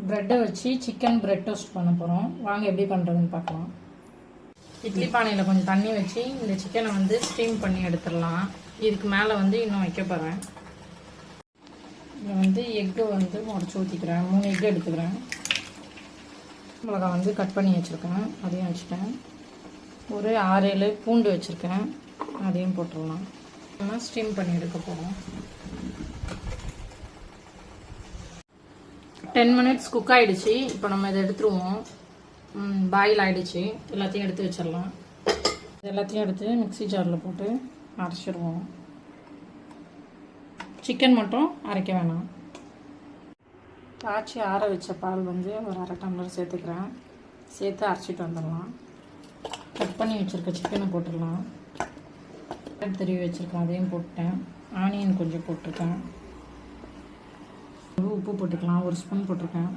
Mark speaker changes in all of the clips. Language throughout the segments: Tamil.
Speaker 1: ப்ரெட்டை வச்சு சிக்கன் பிரெட் டோஸ்ட் பண்ண போகிறோம். வாங்க எப்படி பண்ணுறதுன்னு பார்க்கலாம். இட்லி பானையில் கொஞ்சம் தண்ணி வச்சு இந்த சிக்கனை வந்து ஸ்டீம் பண்ணி எடுத்துடலாம். இதுக்கு மேலே வந்து இன்னும் வைக்க போகிறேன். இதில் வந்து எக்கு வந்து உடச்சி ஊற்றிக்கிறேன். 3 எக்கு எடுத்துக்கிறேன். மிளகா வந்து கட் பண்ணி வச்சுருக்கேன், அதையும் வச்சுட்டேன். ஒரு 6-7 பூண்டு வச்சுருக்கேன், அதையும் போட்டுடலாம். நம்ம ஸ்டீம் பண்ணி எடுக்க போகிறோம். 10 மினிட்ஸ் குக் ஆகிடுச்சு. இப்போ நம்ம இதை எடுத்துருவோம். பாயில் ஆகிடுச்சு. எல்லாத்தையும் எடுத்து வச்சிடலாம். எல்லாத்தையும் எடுத்து மிக்ஸி ஜாரில் போட்டு அரைச்சிடுவோம். சிக்கன் மட்டும் அரைக்க வேணாம். காய்ச்சி ஆற வச்ச பால் வந்து ஒரு 1/2 டம்ளர் சேர்த்துக்கிறேன். சேர்த்து அரைச்சிட்டு வந்துடலாம். கட் பண்ணி வச்சுருக்க சிக்கனை போட்டுடலாம். திருவி வச்சுருக்கேன், அதையும் போட்டேன். ஆனியன் கொஞ்சம் போட்டிருக்கேன். உப்பு போட்டுக்கலாம். 1 ஸ்பூன் போட்டிருக்கேன்.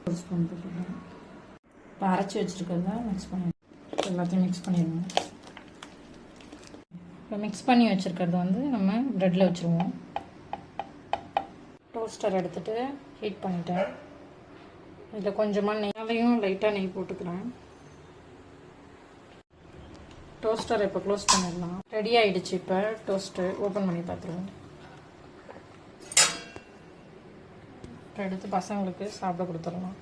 Speaker 1: 1 ஸ்பூன் போட்டிருக்கேன். இப்போ அரைச்சி வச்சுருக்கிறத மிக்ஸ் பண்ணி எல்லாத்தையும் மிக்ஸ் பண்ணிடுவோம். இப்போ மிக்ஸ் பண்ணி வச்சுருக்கிறது வந்து நம்ம ப்ரெட்டில் வச்சுருவோம். டோஸ்டர் எடுத்துகிட்டு ஹீட் பண்ணிட்டேன். இதில் கொஞ்சமாக நெய்யாலையும் லைட்டாக நெய் போட்டுக்கிறேன். டோஸ்டர் இப்போ க்ளோஸ் பண்ணிடலாம். ரெடி ஆகிடுச்சு. இப்போ டோஸ்ட்டு ஓப்பன் பண்ணி பார்த்துருவோம். எடுத்து பசங்களுக்கு சாப்பிட கொடுத்துடலாம்.